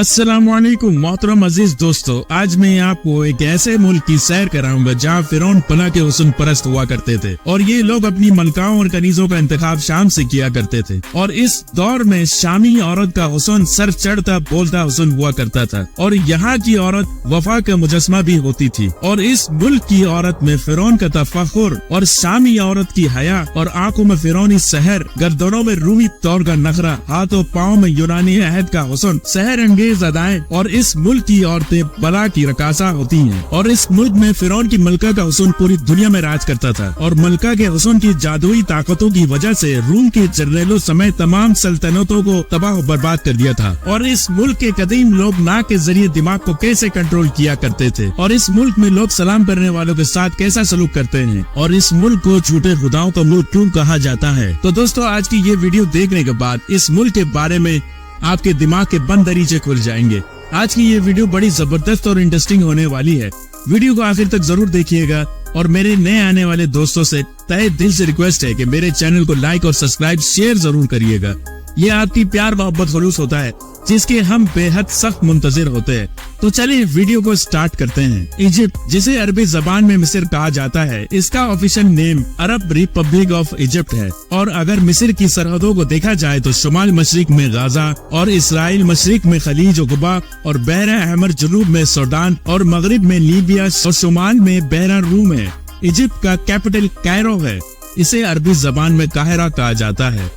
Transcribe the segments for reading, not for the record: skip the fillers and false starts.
अस्सलामुअलैकुम मोहतरम अजीज दोस्तों, आज मैं आपको एक ऐसे मुल्क की सैर कराऊंगा जहाँ फिरौन पना के हुस्न परस्त हुआ करते थे और ये लोग अपनी मलकाओं और कनीजों का इंतखाब शाम से किया करते थे। और इस दौर में शामी औरत का हुस्न सर चढ़ता बोलता हुस्न हुआ करता था और यहाँ की औरत वफा का मुजस्मा भी होती थी। और इस मुल्क की औरत में फिरौन का तफख्खुर और शामी औरत की हया और आंखों में फिरौनी सहर, गर्दनों में रूमी तौर का नखरा, हाथों पाँव में यूनानी अहद का हुस्न, सहर अंगेज अदाएं। और इस मुल्क की औरतें बला की रकासा होती हैं। और इस मुल्क में फिरौन की मलका का हुस्न पूरी दुनिया में राज करता था और मलका के हुस्न की जादुई ताकतों की वजह से रूम के जनरलों समेत तमाम सल्तनतों को तबाह और बर्बाद कर दिया था। और इस मुल्क के कदीम लोग नाक के जरिए दिमाग को कैसे कंट्रोल किया करते थे और इस मुल्क में लोग सलाम करने वालों के साथ कैसा सलूक करते हैं और इस मुल्क को झूठे खुदाओं का मुल्क क्यों कहा जाता है। तो दोस्तों, आज की ये वीडियो देखने के बाद इस मुल्क के बारे में आपके दिमाग के बंद दरीचे खुल जाएंगे। आज की ये वीडियो बड़ी जबरदस्त और इंटरेस्टिंग होने वाली है। वीडियो को आखिर तक जरूर देखिएगा और मेरे नए आने वाले दोस्तों से तहे दिल से रिक्वेस्ट है कि मेरे चैनल को लाइक और सब्सक्राइब शेयर जरूर करिएगा। ये आपकी प्यार मोहब्बत खुलूस होता है जिसके हम बेहद सख्त मुंतजिर होते हैं। तो चलिए वीडियो को स्टार्ट करते हैं। इजिप्ट, जिसे अरबी जबान में मिस्र कहा जाता है, इसका official name Arab Republic of Egypt है। और अगर मिस्र की सरहदों को देखा जाए तो शुमाल मशरिक में गाजा और इसराइल, मशरिक में खलीज उक़बा और बहरा अहमर, जुनूब में सूडान और मगरिब में लीबिया और शुमाल में बहरा रूम है। इजिप्ट का कैपिटल कायरो है। इसे अरबी जबान में काहिरा कहा जाता है।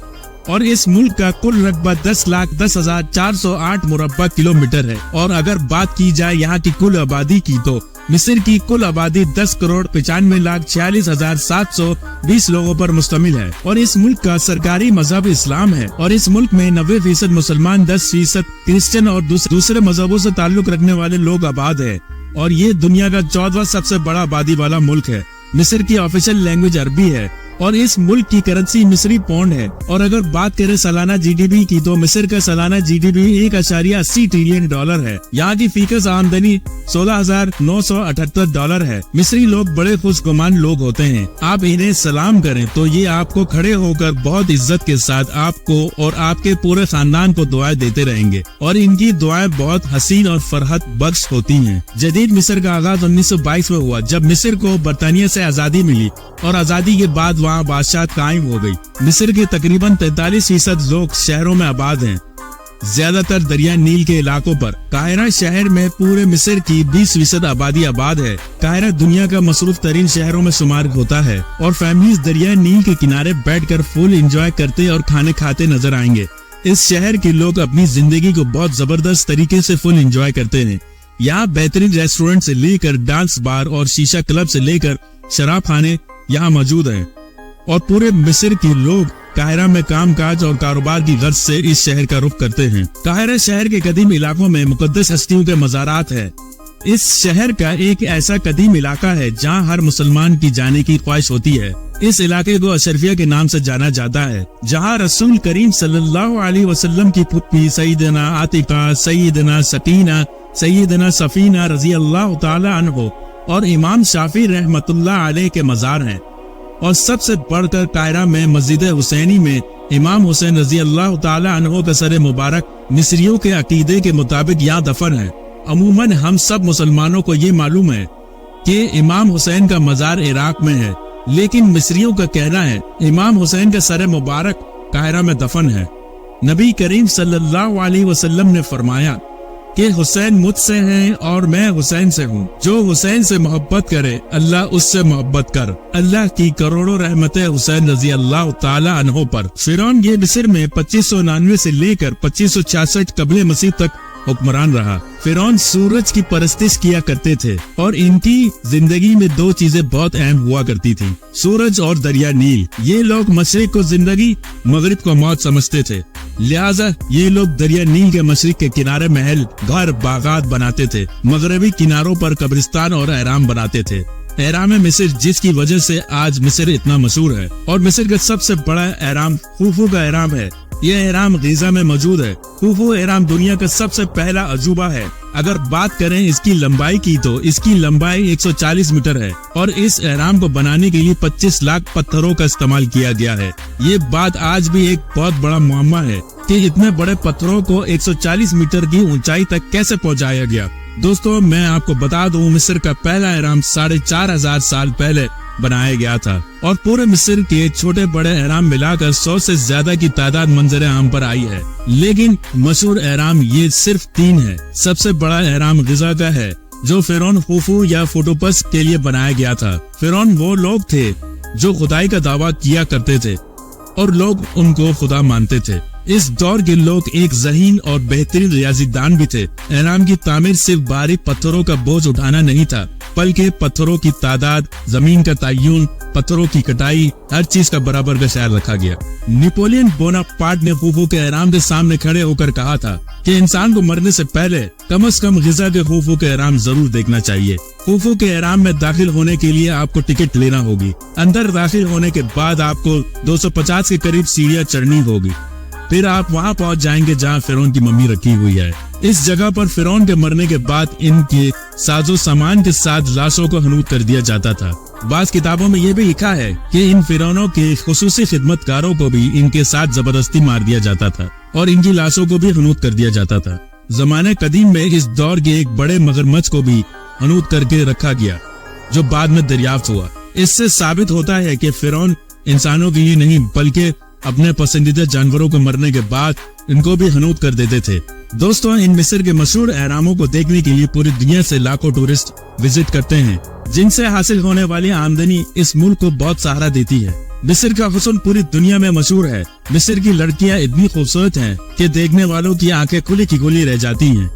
और इस मुल्क का कुल रकबा 10,10,408 मुरब्बा किलोमीटर है। और अगर बात की जाए यहाँ की कुल आबादी की तो मिस्र की कुल आबादी 10,95,46,720 लोगों पर मुश्तमिल है। और इस मुल्क का सरकारी मजहब इस्लाम है। और इस मुल्क में 90% मुसलमान, 10% क्रिश्चियन और दूसरे मजहबों से ताल्लुक रखने वाले लोग आबाद है। और ये दुनिया का 14वां सबसे बड़ा आबादी वाला मुल्क है। मिस्र की ऑफिशियल लैंग्वेज अरबी है और इस मुल्क की करेंसी मिस्री पौंड है। और अगर बात करें सालाना जीडीपी की तो मिस्र का सालाना जीडीपी 1.80 ट्रिलियन डॉलर है। यहाँ की फीकस आमदनी $16,978 है। मिस्री लोग बड़े खुशगुमान लोग होते हैं। आप इन्हें सलाम करें तो ये आपको खड़े होकर बहुत इज्जत के साथ आपको और आपके पूरे खानदान को दुआएं देते रहेंगे और इनकी दुआएं बहुत हसीन और फरहत बख्श होती हैं। जदीद मिस्र का आगाज 1922 में हुआ जब मिस्र को बरतानिया से आजादी मिली और आजादी के बाद वहाँ बादशाह कायम हो गई। मिस्र के तकरीबन 43% लोग शहरों में आबाद हैं, ज्यादातर दरिया नील के इलाकों पर। काहिरा शहर में पूरे मिस्र की 20% आबादी आबाद है। काहिरा दुनिया का मसरूफ तरीन शहरों में शुमार होता है और फैमिलीज दरिया नील के किनारे बैठकर फुल एंजॉय करते और खाने खाते नजर आएंगे। इस शहर के लोग अपनी जिंदगी को बहुत जबरदस्त तरीके से फुल एंजॉय करते हैं। यहाँ बेहतरीन रेस्टोरेंट से लेकर डांस बार और शीशा क्लब से लेकर शराब खाने यहाँ मौजूद हैं। और पूरे मिस्र के लोग काहिरा में कामकाज और कारोबार की गर्ज से इस शहर का रुख करते हैं। काहिरा शहर के कदीम इलाकों में मुकद्दस हस्तियों के मज़ारात है। इस शहर का एक ऐसा कदीम इलाका है जहाँ हर मुसलमान की जाने की ख्वाहिश होती है। इस इलाके को अशरफिया के नाम से जाना जाता है, जहाँ रसूल करीम सल्लल्लाहु अलैहि वसल्लम की पुत्री सईदना आतिका, सईदना सकीना, सईदना सफीना रजी अल्लाह ताला अन्हो और इमाम शाफी रहमतुल्लाह अलैह के मज़ार हैं। और सबसे बढ़कर कायरा में मस्जिद हुसैनी में इमाम हुसैन रजी अल्लाह ताला अन्हो का सर मुबारक मिस्रियों के अकीदे के मुताबिक यहाँ दफन है। अमूमन हम सब मुसलमानों को ये मालूम है कि इमाम हुसैन का मज़ार इराक में है, लेकिन मिस्रियों का कहना है इमाम हुसैन का सर मुबारक कायरा में दफन है। नबी करीम सल्लल्लाहु अलैहि वसल्लम ने फरमाया कि हुसैन मुझसे हैं और मैं हुसैन से हूँ। जो हुसैन से मोहब्बत करे अल्लाह उससे मोहब्बत कर। अल्लाह की करोड़ों रहमतें हुसैन रजी अल्लाह ताला अन्हो पर। फिरौन ये मिस्र में 2599 से लेकर 2566 कबले मसीह तक हुक्मरान रहा। फिरौन सूरज की परस्तिश किया करते थे और इनकी जिंदगी में दो चीजें बहुत अहम हुआ करती थी, सूरज और दरिया नील। ये लोग मशरिक को जिंदगी, मगरिब को मौत समझते थे, लिहाजा ये लोग दरिया नील के मशरिक के किनारे महल, घर, बागात बनाते थे। मगरबी किनारों पर कब्रिस्तान और एहराम बनाते थे। एहराम मिस्र, जिसकी वजह से आज मिस्र इतना मशहूर है। और मिस्र का सबसे बड़ा एहराम खूफू का एहराम है। ये एहराम गीज़ा में मौजूद है। खुफू एहराम दुनिया का सबसे पहला अजूबा है। अगर बात करें इसकी लंबाई की तो इसकी लंबाई 140 मीटर है और इस एहराम को बनाने के लिए 25 लाख पत्थरों का इस्तेमाल किया गया है। ये बात आज भी एक बहुत बड़ा मुअम्मा है कि इतने बड़े पत्थरों को 140 मीटर की ऊंचाई तक कैसे पहुंचाया गया। दोस्तों, मैं आपको बता दूं, मिस्र का पहला एहराम 4,500 साल पहले बनाया गया था और पूरे मिस्र के छोटे बड़े एहराम मिलाकर 100 से ज्यादा की तादाद मंजर आम पर आई है। लेकिन मशहूर एहराम ये सिर्फ 3 है। सबसे बड़ा एहराम गिज़ा का है जो फिरौन खुफू या फोटोपस के लिए बनाया गया था। फिरौन वो लोग थे जो खुदाई का दावा किया करते थे और लोग उनको खुदा मानते थे। इस दौर के लोग एक ज़हीन और बेहतरीन रियाजीदान भी थे। एहराम की तामीर सिर्फ भारी पत्थरों का बोझ उठाना नहीं था, बल्कि पत्थरों की तादाद, जमीन का तय्युन, पत्थरों की कटाई, हर चीज का बराबर का ख्याल रखा गया। नेपोलियन बोनापार्ट ने खुफू के एहराम के सामने खड़े होकर कहा था कि इंसान को मरने से पहले कम से कम गिज़ा के खुफू के एहराम जरूर देखना चाहिए। खुफू के एहराम में दाखिल होने के लिए आपको टिकट लेना होगी। अंदर दाखिल होने के बाद आपको 250 के करीब सीढ़ियां चढ़नी होगी। फिर आप वहां पहुंच जाएंगे जहां फिरौन की मम्मी रखी हुई है। इस जगह पर फिरौन के मरने के बाद इनके साजो सामान के साथ लाशों को हनूत कर दिया जाता था। बाज़ किताबों में यह भी लिखा है कि इन फिरौनों के खुसूसी खिदमतकारों को भी इनके साथ जबरदस्ती मार दिया जाता था और इनकी लाशों को भी हनूत कर दिया जाता था। जमाने कदीम में इस दौर के एक बड़े मगरमच्छ को भी हनूत करके रखा गया जो बाद में दरियाफ्त हुआ। इससे साबित होता है कि फिरौन इंसानों के लिए नहीं बल्कि अपने पसंदीदा जानवरों को मरने के बाद इनको भी हनूत कर देते थे। दोस्तों, इन मिस्र के मशहूर एहरामों को देखने के लिए पूरी दुनिया से लाखों टूरिस्ट विजिट करते हैं, जिनसे हासिल होने वाली आमदनी इस मुल्क को बहुत सहारा देती है। मिस्र का हुस्न पूरी दुनिया में मशहूर है। मिस्र की लड़कियां इतनी खूबसूरत हैं कि देखने वालों की आंखें खुली की खुली रह जाती हैं।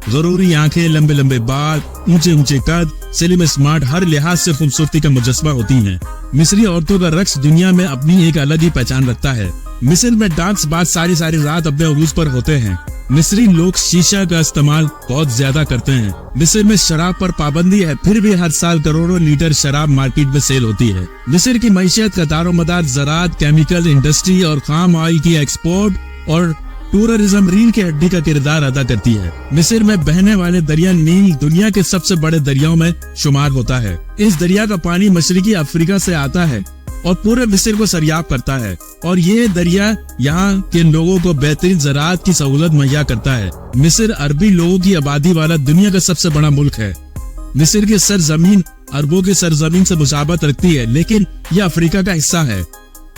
जरूरी आंखें, लंबे लंबे बाल, ऊंचे ऊंचे कद, स्लिम स्मार्ट, हर लिहाज से खूबसूरती का मुजस्मा होती हैं। मिस्री औरतों का रक्स दुनिया में अपनी एक अलग ही पहचान रखता है। मिस्र में डांस बाज सारी रात अपने उरूज पर होते हैं। मिस्री लोग शीशा का इस्तेमाल बहुत ज्यादा करते हैं। मिस्र में शराब पर पाबंदी है, फिर भी हर साल करोड़ों लीटर शराब मार्केट में सेल होती है। मिस्र की मईशत का दारोमदार ज़राअत, केमिकल इंडस्ट्री और खाम ऑयल की एक्सपोर्ट और टूरिज्म रीढ़ की हड्डी का किरदार अदा करती है। मिस्र में बहने वाले दरिया नील दुनिया के सबसे बड़े दरियाओं में शुमार होता है। इस दरिया का पानी मशरिकी अफ्रीका से आता है और पूरे मिस्र को सरियाब करता है और ये दरिया यहाँ के लोगों को बेहतरीन ज़राअत की सहूलत मुहैया करता है। मिस्र अरबी लोगों की आबादी वाला दुनिया का सबसे बड़ा मुल्क है। मिस्र की सरजमीन अरबों की सरजमीन से मुशाबत रखती है, लेकिन यह अफ्रीका का हिस्सा है।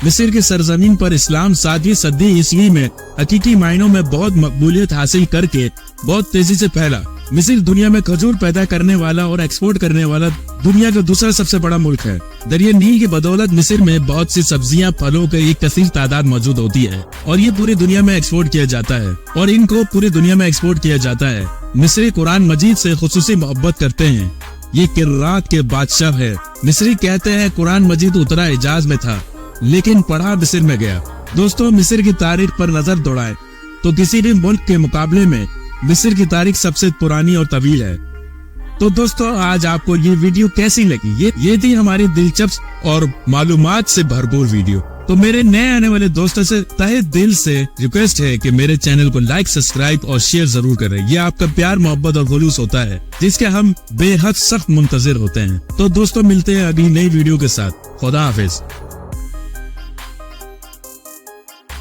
मिस्र की सरजमीन पर इस्लाम 7वीं सदी ईस्वी में हकीकी मायनों में बहुत मकबूलियत हासिल करके बहुत तेजी से फैला। मिस्र दुनिया में खजूर पैदा करने वाला और एक्सपोर्ट करने वाला दुनिया का दूसरा सबसे बड़ा मुल्क है। दरिया नील की बदौलत मिस्र में बहुत सी सब्जियां, फलों की एक कसीर तादाद मौजूद होती है और ये पूरी दुनिया में एक्सपोर्ट किया जाता है और इनको पूरी दुनिया में एक्सपोर्ट किया जाता है। मिस्री कुरान मजीद से खुसूसी मोहब्बत करते हैं। ये किर्रात के बादशाह है। मिस्री कहते हैं कुरान मजीद उतरा हिजाज में था लेकिन पढ़ा मिस्र में गया। दोस्तों, मिस्र की तारीख पर नजर दौड़ाएं तो किसी भी मुल्क के मुकाबले में मिस्र की तारीख सबसे पुरानी और तवील है। तो दोस्तों, आज आपको ये वीडियो कैसी लगी? ये थी हमारी दिलचस्प और मालूमात से भरपूर वीडियो। तो मेरे नए आने वाले दोस्तों से तहे दिल से रिक्वेस्ट है कि मेरे चैनल को लाइक, सब्सक्राइब और शेयर जरूर करें। ये आपका प्यार, मोहब्बत और खुलूस होता है जिसके हम बेहद सख्त मुंतजिर होते हैं। तो दोस्तों, मिलते हैं अगली नई वीडियो के साथ। खुदा हाफिज।